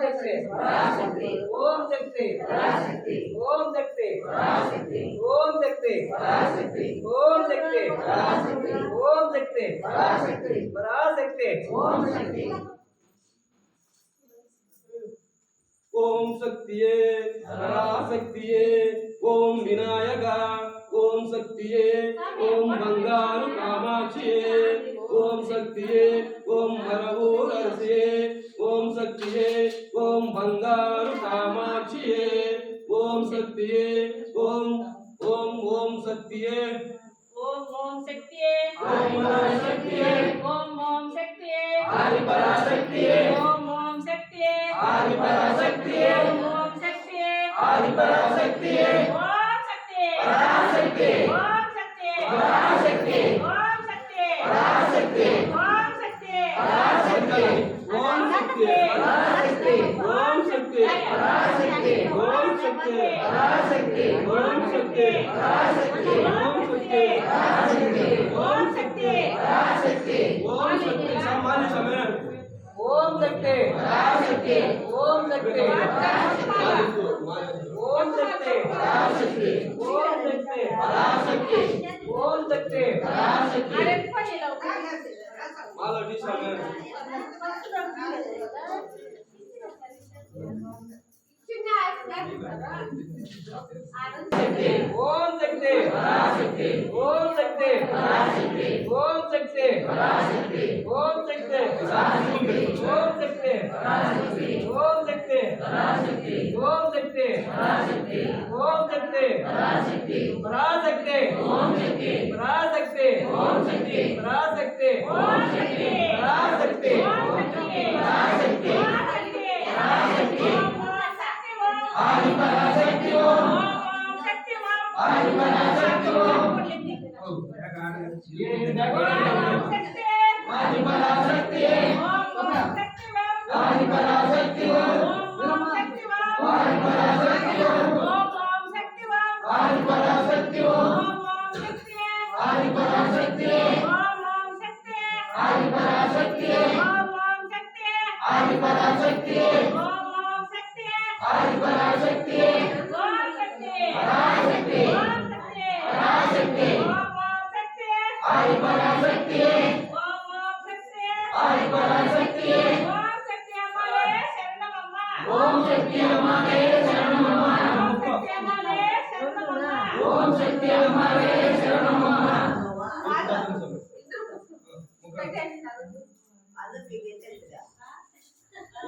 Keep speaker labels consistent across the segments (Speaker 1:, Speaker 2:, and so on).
Speaker 1: शक्ति ओम शक्ति ओम शक्ति ओम शक्ति ओम शक्ति ओम शक्ति पराशक्ति ओम शक्ति
Speaker 2: ओम शक्तिये पराशक्तिये ओम विनायका ओम शक्तिये ओम बंगारू कामाक्षिये ओम शक्तिये ओम हरवूरसिये ओम शक्तिये ओम बंगारू कामाक्षिये ओम शक्तिये ओम ओम ओम शक्तिये
Speaker 3: ओम ओम शक्तिये
Speaker 2: ओम पराशक्तिये
Speaker 3: ओम ओम शक्तिये
Speaker 2: आदि पराशक्तिये
Speaker 3: ओम ओम शक्तिये
Speaker 2: आदि पराशक्तिये
Speaker 3: ओम शक्तिये
Speaker 2: आदि पराशक्तिये
Speaker 3: ओम शक्तिये
Speaker 2: पराशक्तिये
Speaker 3: ओम शक्तिये
Speaker 2: पराशक्तिये
Speaker 3: ओम शक्तिये
Speaker 2: पराशक्तिये
Speaker 3: ओम शक्तिये
Speaker 2: पराशक्तिये ओम शक्तिये पराशक्तिये ओम शक्तिये पराशक्तिये ओम शक्तिये पराशक्तिये ओम शक्तिये पराशक्तिये ओम शक्तिये पराशक्तिये ओम शक्तिये पराशक्तिये ओम शक्तिये संभाली समय
Speaker 1: ओम शक्ति
Speaker 2: पराशक्तिये
Speaker 1: ओम शक्ति ओम शक्ति
Speaker 2: पराशक्तिये
Speaker 1: ओम शक्ति
Speaker 2: पराशक्तिये
Speaker 1: ओम शक्ति
Speaker 2: पराशक्तिये
Speaker 3: अरे पहिले लवकर
Speaker 2: माला डी समय
Speaker 1: ओम शक्ति
Speaker 2: पराशक्तिये
Speaker 1: ओम शक्ति
Speaker 2: पराशक्तिये
Speaker 1: ओम शक्ति
Speaker 2: पराशक्तिये
Speaker 1: ओम शक्ति
Speaker 2: पराशक्तिये
Speaker 1: ओम शक्ति
Speaker 2: पराशक्तिये
Speaker 1: ओम शक्ति
Speaker 2: पराशक्तिये
Speaker 1: ओम शक्ति
Speaker 2: पराशक्तिये
Speaker 1: ओम शक्ति
Speaker 2: पराशक्तिये
Speaker 1: पराशक्ति
Speaker 2: ओम शक्तिये
Speaker 1: पराशक्ति
Speaker 2: ओम शक्तिये
Speaker 1: पराशक्ति
Speaker 3: ओम शक्ति
Speaker 1: पराशक्ति
Speaker 3: ओम शक्ति
Speaker 2: पराशक्तिये
Speaker 3: पराशक्ति
Speaker 2: आदि पराशक्ति ओम
Speaker 3: ओम शक्ति
Speaker 2: आदि पराशक्ति ओम आदि पराशक्तिये आदि पराशक्ति ओम आदि पराशक्ति ओम आदि पराशक्ति ओम आदि पराशक्ति ओम आदि पराशक्ति ओम आदि पराशक्ति ओम आदि पराशक्ति ओम पराशक्ति पराशक्ति आदि पराशक्ति ओम आदि पराशक्ति ओम शक्ति हमारे शरणमम्मा ओम शक्ति हमारे शरणमम्मा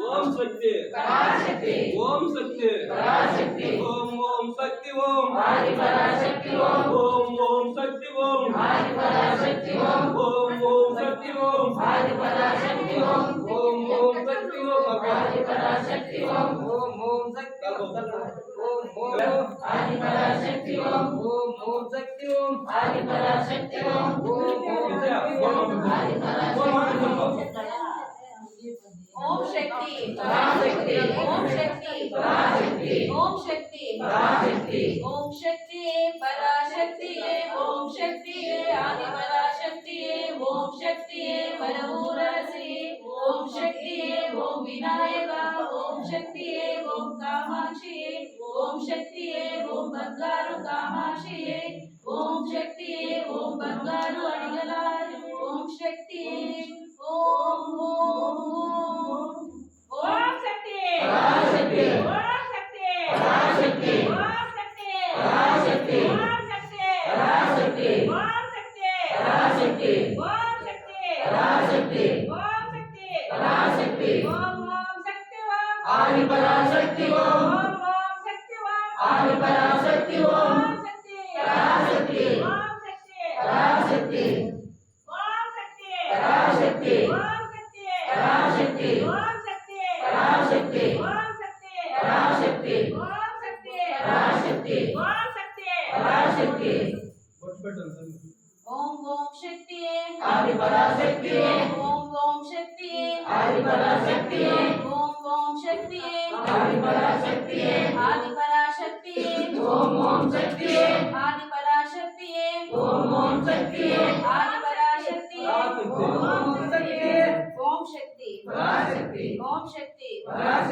Speaker 2: ओम शक्ति
Speaker 4: पराशक्ति
Speaker 2: ओम शक्ति
Speaker 4: पराशक्ति
Speaker 2: ओम ओम शक्ति ओम
Speaker 4: आदि पराशक्ति ओम
Speaker 2: ओम शक्ति ओम
Speaker 4: आदि पराशक्ति ओम
Speaker 2: ओम शक्ति ओम
Speaker 4: आदि पराशक्ति ओम
Speaker 2: ओम शक्ति ओम
Speaker 4: आदि पराशक्ति ओम
Speaker 1: ओम शक्ति ओम
Speaker 4: आदि पराशक्ति ओम
Speaker 1: ओम शक्ति ओम
Speaker 4: आदि पराशक्ति ओम आदि पराशक्ति ओम शक्ति पराशक्ति ओम शक्ति पराशक्ति ओम शक्ति पराशक्ति ओम शक्ति पराशक्ति ओम शक्ति आदि पराशक्ति ओम शक्ति वरवूरसी ओम शक्ति ओम विनायका ओम शक्ति ओम कामाक्षी ओम शक्ति ओम बंगारू कामाक्षी ओम शक्ति ओम बंगारू अडिगलार ओम शक्ति ओम ओम
Speaker 3: ओम शक्ति
Speaker 2: पराशक्ति
Speaker 3: ओम शक्ति
Speaker 2: पराशक्ति
Speaker 3: ओम शक्ति
Speaker 2: पराशक्ति
Speaker 3: ओम शक्ति
Speaker 2: पराशक्ति
Speaker 3: ओम शक्ति
Speaker 2: पराशक्ति
Speaker 3: ओम शक्ति
Speaker 2: पराशक्ति
Speaker 3: ओम शक्ति
Speaker 2: पराशक्ति
Speaker 3: ओम ओम शक्ति ओम
Speaker 2: आदि पराशक्ति ओम
Speaker 3: ओम ओम शक्ति ओम
Speaker 2: आदि पराशक्ति ओम
Speaker 3: ओम शक्ति
Speaker 2: पराशक्ति
Speaker 3: ओम शक्ति
Speaker 2: पराशक्ति
Speaker 3: ओम शक्ति
Speaker 2: पराशक्ति
Speaker 3: ओम शक्ति
Speaker 2: पराशक्ति
Speaker 3: ओम शक्ति
Speaker 2: पराशक्ति
Speaker 3: ओम शक्ति
Speaker 2: पराशक्ति
Speaker 3: ओम शक्ति
Speaker 2: पराशक्ति
Speaker 3: ओम शक्ति
Speaker 2: पराशक्ति
Speaker 4: ओम ओम शक्ति
Speaker 2: आदि पराशक्ति
Speaker 4: ओम ओम शक्ति
Speaker 2: आदि पराशक्ति
Speaker 4: ओम ओम शक्ति
Speaker 2: आदि पराशक्ति
Speaker 4: आदि पराशक्ति
Speaker 2: ओम ओम शक्ति
Speaker 4: आदि पराशक्ति
Speaker 2: ओम ओम शक्ति
Speaker 4: आदि पराशक्ति
Speaker 2: ओम
Speaker 1: ओम शक्ति
Speaker 4: ओम शक्ति
Speaker 2: पराशक्ति
Speaker 4: ओम शक्ति
Speaker 2: पराशक्ति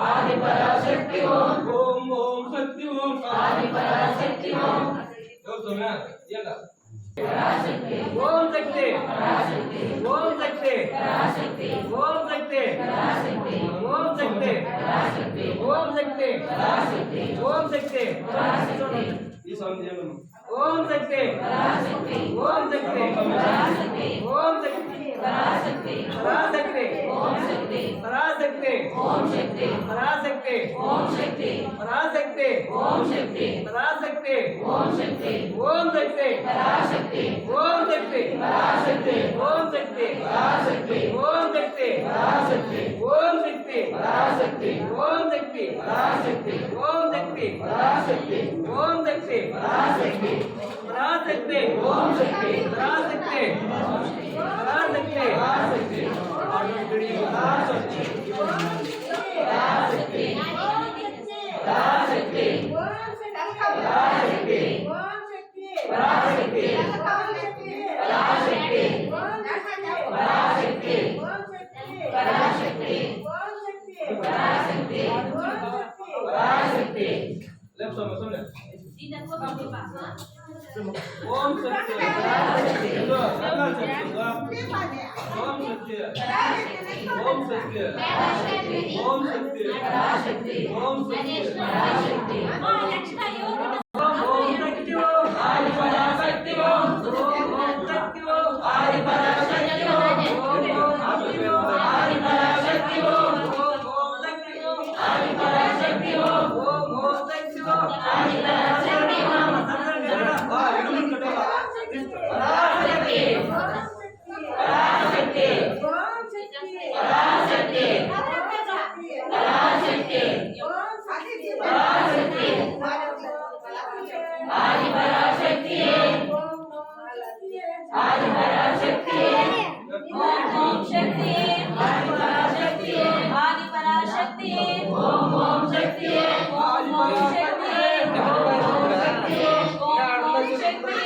Speaker 2: आदि पराशक्ति ओम
Speaker 5: ओम ओम शक्ति ओम
Speaker 2: आदि पराशक्ति ओम
Speaker 5: तो सुना ये का
Speaker 2: पराशक्ति
Speaker 1: ओम शक्ति
Speaker 2: पराशक्ति
Speaker 1: ओम शक्ति
Speaker 2: पराशक्ति
Speaker 1: ओम शक्ति
Speaker 2: पराशक्ति
Speaker 1: ओम शक्ति
Speaker 2: पराशक्ति
Speaker 1: ओम शक्ति
Speaker 2: पराशक्ति
Speaker 1: ओम शक्ति
Speaker 2: पराशक्ति
Speaker 5: ये समझे लो
Speaker 1: ओम शक्ति
Speaker 2: पराशक्ति
Speaker 1: ओम शक्ति
Speaker 2: पराशक्ति
Speaker 1: ओम शक्ति
Speaker 2: पराशक्ति
Speaker 1: पराशक्ति
Speaker 2: ओम शक्ति
Speaker 1: पराशक्ति
Speaker 2: ओम शक्ति
Speaker 1: पराशक्ति
Speaker 2: ओम शक्ति
Speaker 1: पराशक्ति
Speaker 2: ओम शक्ति
Speaker 1: पराशक्ति
Speaker 2: ओम शक्ति
Speaker 1: ओम शक्ति
Speaker 2: पराशक्ति
Speaker 1: ओम शक्ति
Speaker 2: पराशक्ति
Speaker 1: ओम शक्ति
Speaker 2: पराशक्ति
Speaker 1: ओम शक्ति
Speaker 2: पराशक्ति
Speaker 1: ओम शक्ति
Speaker 2: पराशक्ति
Speaker 1: ओम शक्ति
Speaker 2: पराशक्ति
Speaker 1: ओम शक्ति
Speaker 2: पराशक्ति
Speaker 1: ओम शक्ति
Speaker 2: पराशक्ति
Speaker 1: पराशक्ति
Speaker 2: ओम शक्ति
Speaker 1: पराशक्ति पराशक्ति
Speaker 2: पराशक्ति पराशक्ति पराशक्ति पराशक्ति पराशक्ति पराशक्ति पराशक्ति पराशक्ति पराशक्ति
Speaker 5: लेफ्ट समझ
Speaker 4: Tidak kau bagi bahasa.
Speaker 5: ओम शक्ति
Speaker 2: पराशक्ति
Speaker 5: ओम शक्ति ओम शक्ति ओम शक्ति
Speaker 2: पराशक्ति
Speaker 5: ओम शक्ति
Speaker 2: पराशक्ति
Speaker 4: Oh, next time you.
Speaker 1: ओम शक्ति ओम
Speaker 2: आदि पराशक्ति ओम
Speaker 1: शक्ति ओम
Speaker 2: आदि पराशक्ति ओम आदि पराशक्ति ओम आदि पराशक्ति ओम आदि पराशक्ति ओम पराशक्ति पराशक्ति पराशक्ति पराशक्ति पराशक्ति आदि पराशक्ति आदि पराशक्ति
Speaker 4: ओम शक्ति
Speaker 2: आदि पराशक्ति
Speaker 4: आदि पराशक्ति
Speaker 2: ओम ओम शक्ति
Speaker 4: ओम शक्ति ओम शक्ति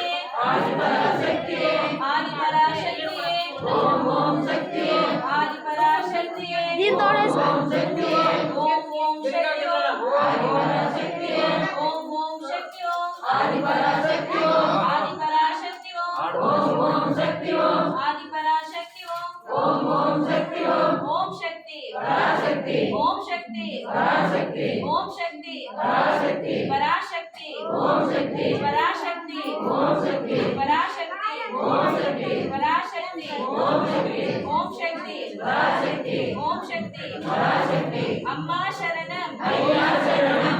Speaker 2: आदि पराशक्ति
Speaker 4: आदि पराशक्ति
Speaker 2: ओम ओम शक्ति
Speaker 4: आदि पराशक्ति
Speaker 2: ओम शक्ति
Speaker 4: ओम शक्ति
Speaker 2: आदि पराशक्ति
Speaker 4: ओम शक्ति
Speaker 2: आदि पराशक्ति
Speaker 4: आदि पराशक्ति
Speaker 2: ओम ओम शक्ति
Speaker 4: आदि पराशक्ति
Speaker 2: ओम ओम शक्ति
Speaker 4: ओम शक्ति
Speaker 2: पराशक्ति
Speaker 4: ओम शक्ति
Speaker 2: पराशक्ति
Speaker 4: ओम शक्ति
Speaker 2: पराशक्ति
Speaker 4: पराशक्ति
Speaker 2: ओम शक्ति
Speaker 4: पराशक्ति
Speaker 2: ओम शक्ति
Speaker 4: पराशक्ति
Speaker 2: ओम शक्ति
Speaker 4: पराशक्ति
Speaker 2: ओम शक्ति
Speaker 4: ओम शक्ति
Speaker 2: पराशक्ति
Speaker 4: ओम शक्ति
Speaker 2: पराशक्ति
Speaker 4: अम्मा शरणम
Speaker 2: अय्या शरणम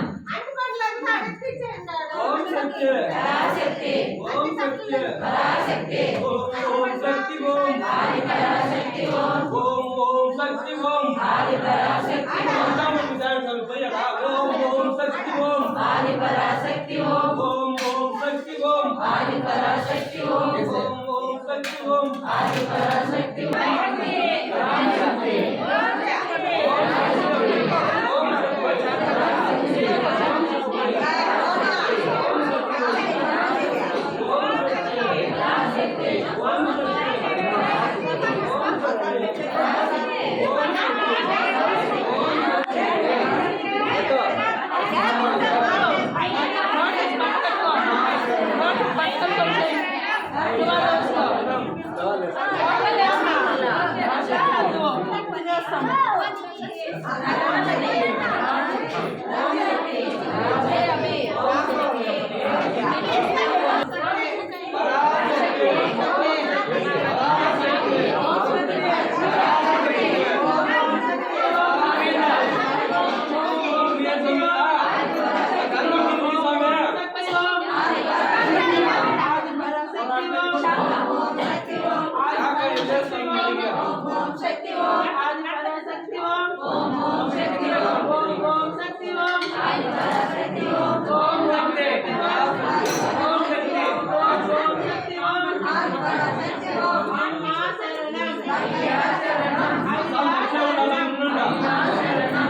Speaker 5: ओम शक्ति
Speaker 2: पराशक्ति
Speaker 5: ओम शक्ति
Speaker 2: पराशक्ति
Speaker 5: ओम शक्ति ओम
Speaker 2: आदि पराशक्ति ओम
Speaker 5: ओम शक्ति ओम
Speaker 2: आदि पराशक्ति ओम
Speaker 5: काम विचार कर भैया ओम शक्ति ओम
Speaker 2: आदि पराशक्ति ओम
Speaker 5: ओम शक्ति ओम
Speaker 2: आदि पराशक्ति ओम
Speaker 5: ओम शक्ति ओम
Speaker 2: आदि पराशक्ति ओम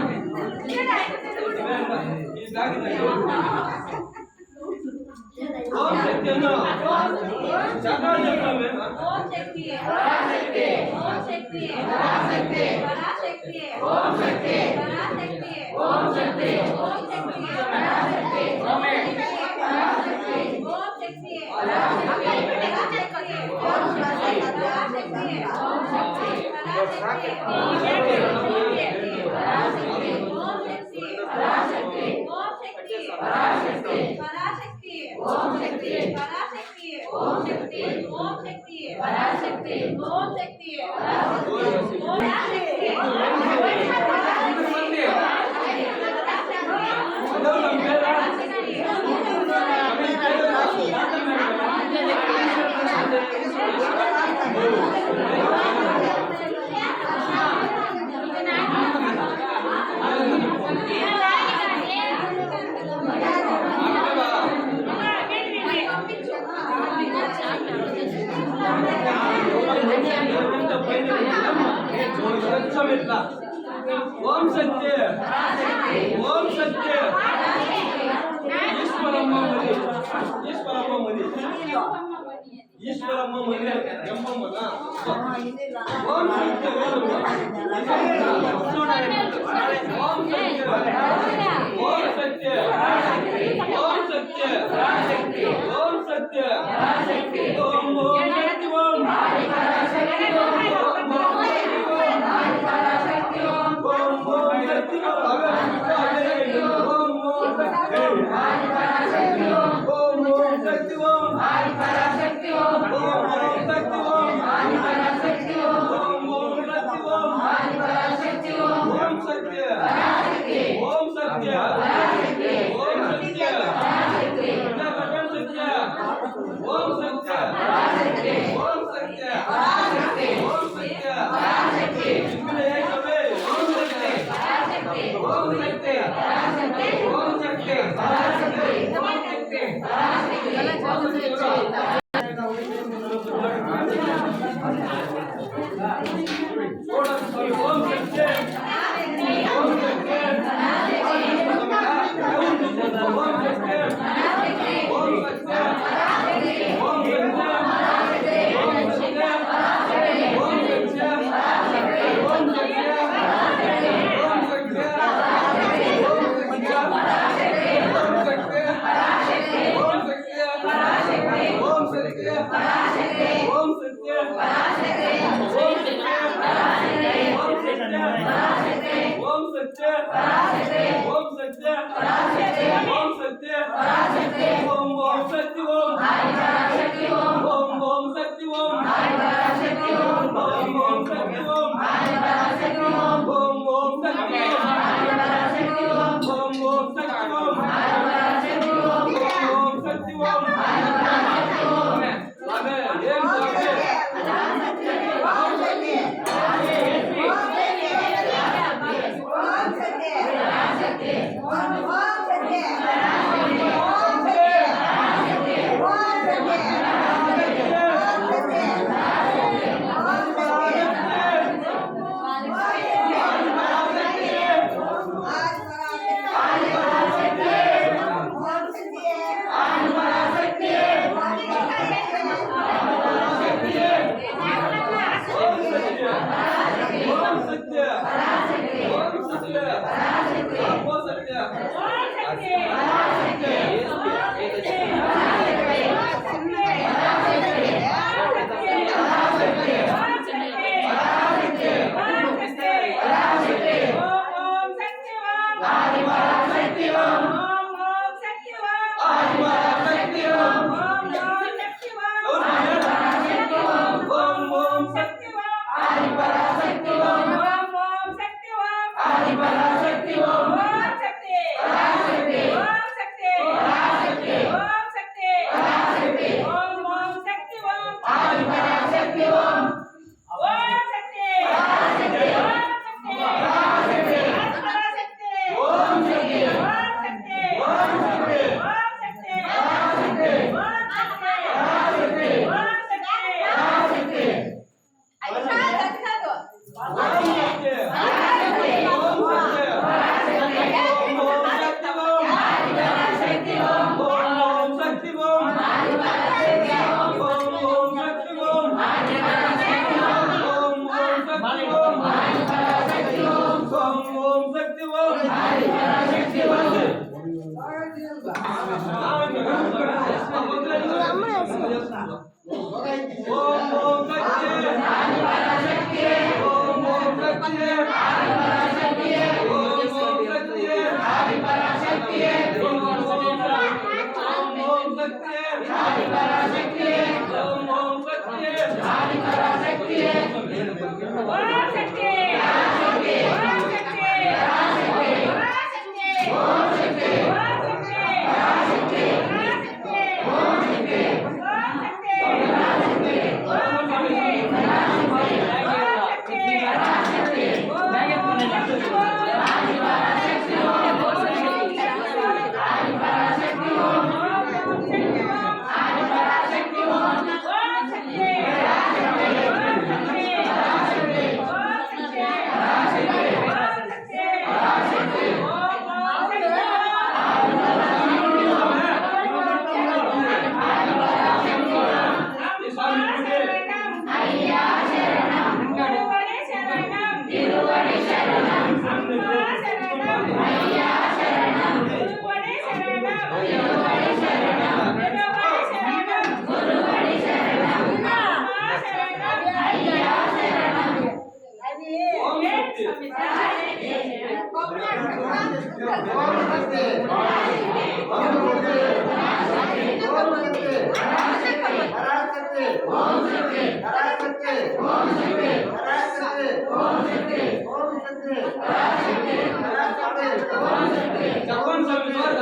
Speaker 2: पराशक्ति
Speaker 4: पराशक्ति
Speaker 5: ಈಶ್ವರಮ್ಮ ಮನೆ ಎಮ್ಮಮ್ಮನ
Speaker 3: ಇನ್ನಿಲ್ಲ
Speaker 5: ಓಂ ಶಕ್ತಿ ಓಂ ಸತ್ಯ ಓಂ ಸತ್ಯ ಓಂ ಸತ್ಯ ಓಂ ಓಂ ಶಕ್ತಿ ಓಂ
Speaker 2: ಓಂ
Speaker 5: जपन सविता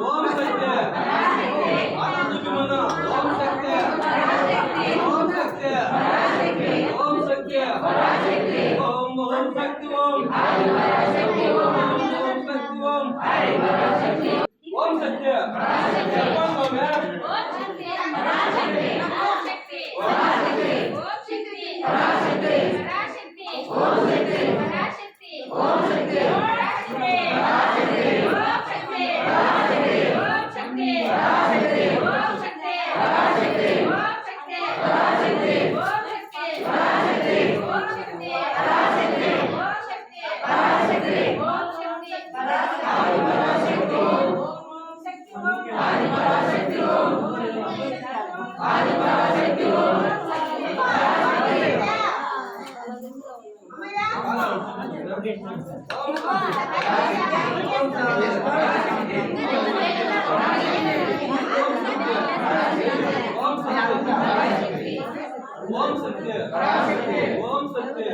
Speaker 5: ओम सत्य ओम सत्य ओम सत्य